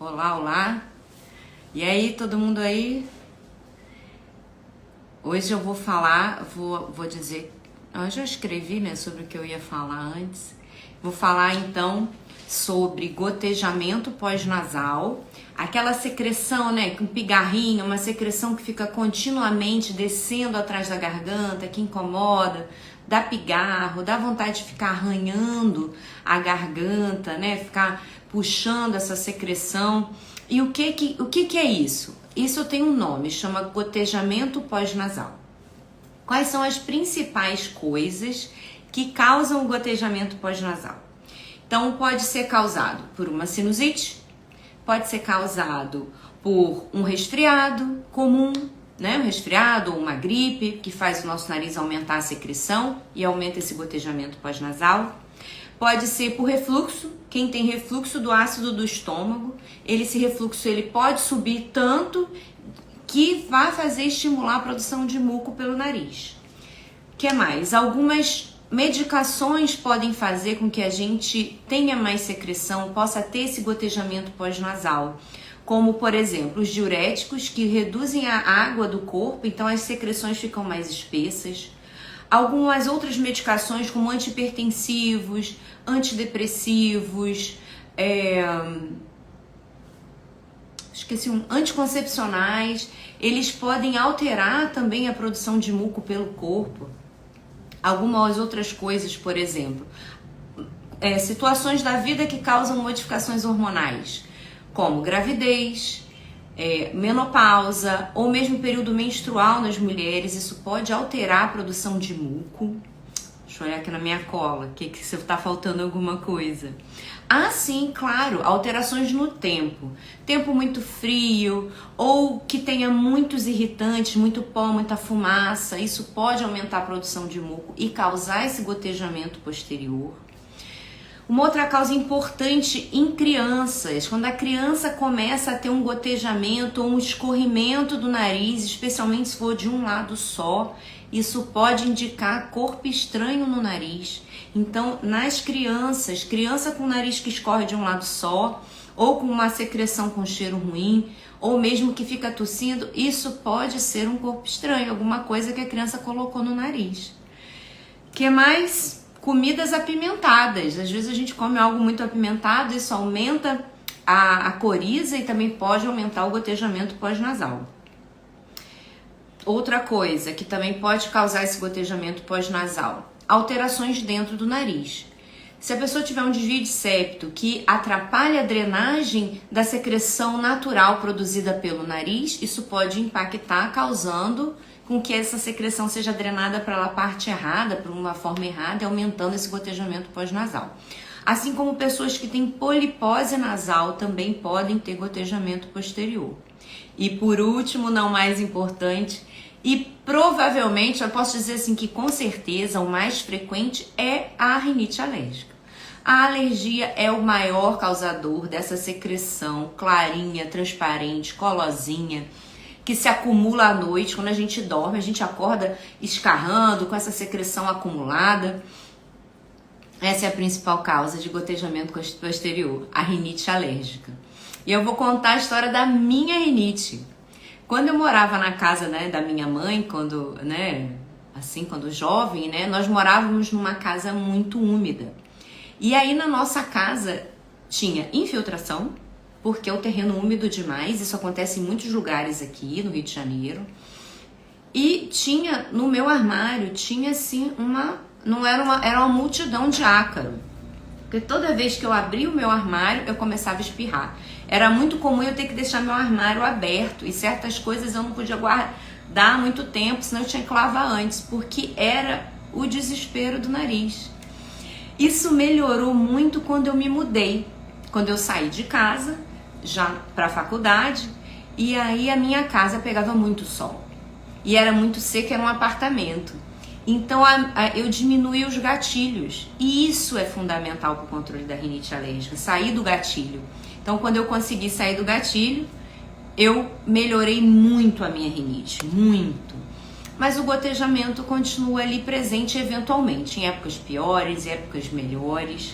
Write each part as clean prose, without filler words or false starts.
Olá, olá. E aí, todo mundo aí? Hoje eu vou falar, vou dizer, eu já escrevi, né, sobre o que eu ia falar antes. Vou falar então sobre gotejamento pós-nasal, aquela secreção, né, com pigarrinho, uma secreção que fica continuamente descendo atrás da garganta, que incomoda, dá pigarro, dá vontade de ficar arranhando a garganta, né, ficar puxando essa secreção. E o que é isso? Isso tem um nome, chama gotejamento pós-nasal. Quais são as principais coisas que causam o gotejamento pós-nasal? Então, pode ser causado por uma sinusite, pode ser causado por um resfriado comum, né? Um resfriado ou uma gripe que faz o nosso nariz aumentar a secreção e aumenta esse gotejamento pós-nasal. Pode ser por refluxo, quem tem refluxo do ácido do estômago, esse refluxo ele pode subir tanto que vai fazer estimular a produção de muco pelo nariz. O que mais? Algumas medicações podem fazer com que a gente tenha mais secreção, possa ter esse gotejamento pós-nasal, como por exemplo os diuréticos que reduzem a água do corpo, então as secreções ficam mais espessas. Algumas outras medicações como antihipertensivos, antidepressivos, anticoncepcionais, eles podem alterar também a produção de muco pelo corpo. Algumas outras coisas, por exemplo, situações da vida que causam modificações hormonais, como gravidez, menopausa ou mesmo período menstrual nas mulheres, isso pode alterar a produção de muco. Deixa eu olhar aqui na minha cola, que se tá faltando alguma coisa. Ah, sim, claro, alterações no tempo. Tempo muito frio ou que tenha muitos irritantes, muito pó, muita fumaça, isso pode aumentar a produção de muco e causar esse gotejamento posterior. Uma outra causa importante em crianças, quando a criança começa a ter um gotejamento ou um escorrimento do nariz, especialmente se for de um lado só, isso pode indicar corpo estranho no nariz. Então, nas crianças, criança com nariz que escorre de um lado só, ou com uma secreção com cheiro ruim, ou mesmo que fica tossindo, isso pode ser um corpo estranho, alguma coisa que a criança colocou no nariz. O que mais? Comidas apimentadas. Às vezes a gente come algo muito apimentado, isso aumenta a coriza e também pode aumentar o gotejamento pós-nasal. Outra coisa que também pode causar esse gotejamento pós-nasal, alterações dentro do nariz. Se a pessoa tiver um desvio de septo que atrapalha a drenagem da secreção natural produzida pelo nariz, isso pode impactar, causando com que essa secreção seja drenada para a parte errada, para uma forma errada, e aumentando esse gotejamento pós-nasal. Assim como pessoas que têm polipose nasal também podem ter gotejamento posterior. E por último, não mais importante, e provavelmente, eu posso dizer assim que com certeza o mais frequente é a rinite alérgica. A alergia é o maior causador dessa secreção clarinha, transparente, colosinha, que se acumula à noite. Quando a gente dorme, a gente acorda escarrando com essa secreção acumulada. Essa é a principal causa de gotejamento posterior, a rinite alérgica. E eu vou contar a história da minha rinite. Quando eu morava na casa, né, da minha mãe, quando jovem, né, nós morávamos numa casa muito úmida. E aí na nossa casa tinha infiltração, porque é o terreno úmido demais, isso acontece em muitos lugares aqui no Rio de Janeiro. E tinha, no meu armário, tinha assim era uma multidão de ácaro. Porque toda vez que eu abria o meu armário, eu começava a espirrar. Era muito comum eu ter que deixar meu armário aberto e certas coisas eu não podia guardar muito tempo, senão eu tinha que lavar antes, porque era o desespero do nariz. Isso melhorou muito quando eu me mudei, quando eu saí de casa, já para a faculdade, e aí a minha casa pegava muito sol. E era muito seco, era um apartamento. Então eu diminuí os gatilhos, e isso é fundamental para o controle da rinite alérgica, sair do gatilho. Então quando eu consegui sair do gatilho, eu melhorei muito a minha rinite, muito. Mas o gotejamento continua ali presente eventualmente, em épocas piores, em épocas melhores.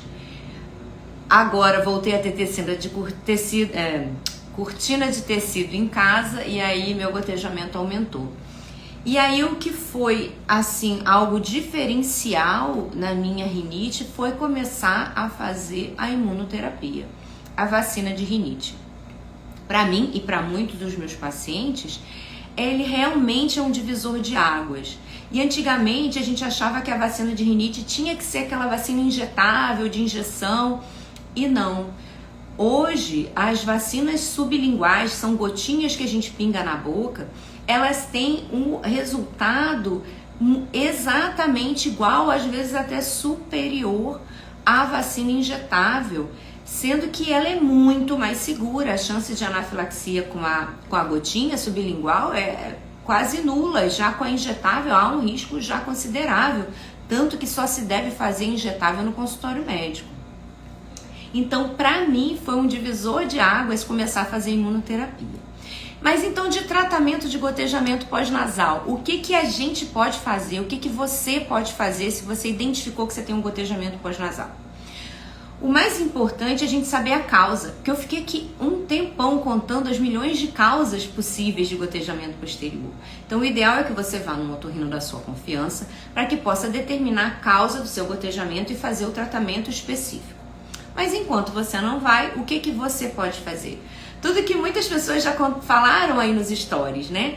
Agora voltei a ter cortina de tecido em casa e aí meu gotejamento aumentou. E aí o que foi assim algo diferencial na minha rinite foi começar a fazer a imunoterapia, a vacina de rinite. Para mim e para muitos dos meus pacientes, ele realmente é um divisor de águas. E antigamente a gente achava que a vacina de rinite tinha que ser aquela vacina injetável, de injeção, e não. Hoje, as vacinas sublinguais, são gotinhas que a gente pinga na boca, elas têm um resultado exatamente igual, às vezes até superior à vacina injetável, sendo que ela é muito mais segura. A chance de anafilaxia com a gotinha sublingual é quase nula, já com a injetável há um risco já considerável, tanto que só se deve fazer injetável no consultório médico. Então, para mim, foi um divisor de águas começar a fazer imunoterapia. Mas então, de tratamento de gotejamento pós-nasal, o que a gente pode fazer? O que você pode fazer se você identificou que você tem um gotejamento pós-nasal? O mais importante é a gente saber a causa, porque eu fiquei aqui um tempão contando as milhões de causas possíveis de gotejamento posterior. Então, o ideal é que você vá no otorrino da sua confiança para que possa determinar a causa do seu gotejamento e fazer o tratamento específico. Mas enquanto você não vai, o que você pode fazer? Tudo que muitas pessoas já falaram aí nos stories, né?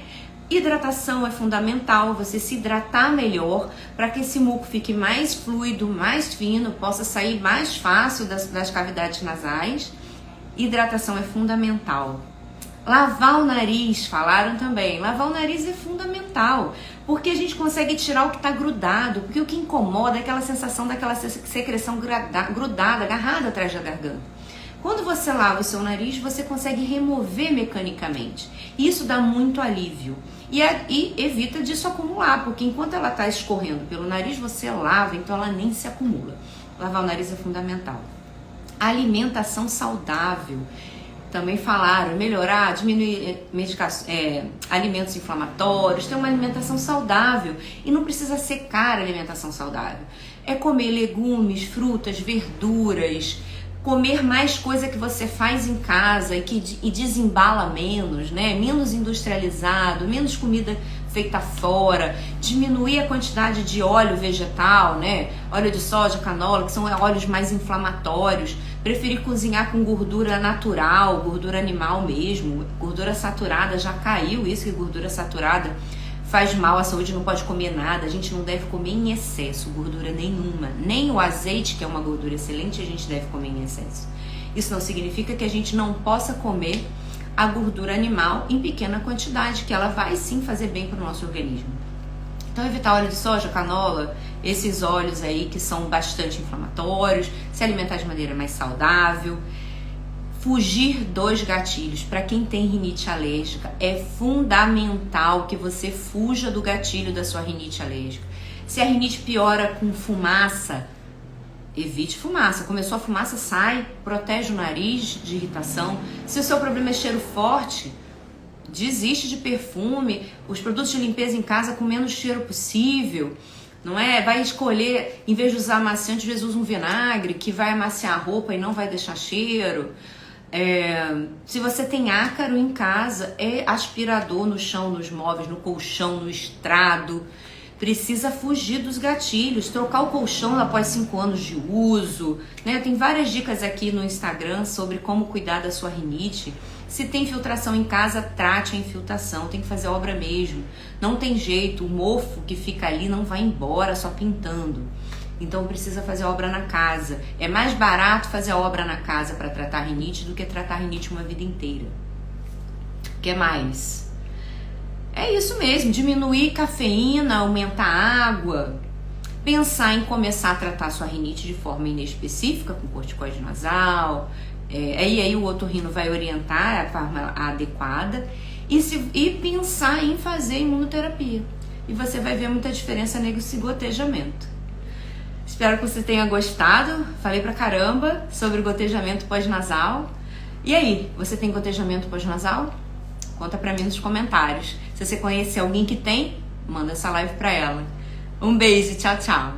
Hidratação é fundamental, você se hidratar melhor para que esse muco fique mais fluido, mais fino, possa sair mais fácil das cavidades nasais. Hidratação é fundamental. Lavar o nariz, falaram também. Lavar o nariz é fundamental, porque a gente consegue tirar o que está grudado, porque o que incomoda é aquela sensação daquela secreção grudada, agarrada atrás da garganta. Quando você lava o seu nariz, você consegue remover mecanicamente. Isso dá muito alívio. E evita disso acumular, porque enquanto ela está escorrendo pelo nariz, você lava, então ela nem se acumula. Lavar o nariz é fundamental. Alimentação saudável. Também falaram, melhorar, diminuir alimentos inflamatórios, ter uma alimentação saudável. E não precisa ser cara a alimentação saudável. É comer legumes, frutas, verduras, comer mais coisa que você faz em casa e desembala menos, né? Menos industrializado, menos comida feita fora, diminuir a quantidade de óleo vegetal, né? Óleo de soja, canola, que são óleos mais inflamatórios. Preferir cozinhar com gordura natural, gordura animal mesmo. Gordura saturada, já caiu isso, que gordura saturada faz mal à saúde, não pode comer nada. A gente não deve comer em excesso gordura nenhuma. Nem o azeite, que é uma gordura excelente, a gente deve comer em excesso. Isso não significa que a gente não possa comer a gordura animal em pequena quantidade, que ela vai sim fazer bem para o nosso organismo. Então, evitar óleo de soja, canola, esses óleos aí que são bastante inflamatórios, se alimentar de maneira mais saudável. Fugir dos gatilhos. Para quem tem rinite alérgica, é fundamental que você fuja do gatilho da sua rinite alérgica. Se a rinite piora com fumaça, evite fumaça. Começou a fumaça, sai, protege o nariz de irritação. Se o seu problema é cheiro forte, desiste de perfume, os produtos de limpeza em casa com menos cheiro possível. Não é? Vai escolher, em vez de usar amaciante, às vezes usa um vinagre que vai amaciar a roupa e não vai deixar cheiro. Se você tem ácaro em casa, é aspirador no chão, nos móveis, no colchão, no estrado. Precisa fugir dos gatilhos, trocar o colchão após 5 anos de uso, né? Tem várias dicas aqui no Instagram sobre como cuidar da sua rinite. Se tem infiltração em casa, trate a infiltração, tem que fazer obra mesmo. Não tem jeito, o mofo que fica ali não vai embora só pintando. Então precisa fazer obra na casa. É mais barato fazer obra na casa para tratar rinite do que tratar rinite uma vida inteira. O que mais? É isso mesmo, diminuir cafeína, aumentar a água. Pensar em começar a tratar sua rinite de forma inespecífica, com corticoide nasal. Aí o otorrino vai orientar a forma adequada. E pensar em fazer imunoterapia. E você vai ver muita diferença nesse gotejamento. Espero que você tenha gostado. Falei pra caramba sobre gotejamento pós-nasal. E aí, você tem gotejamento pós-nasal? Conta pra mim nos comentários. Se você conhece alguém que tem, manda essa live pra ela. Um beijo, tchau, tchau.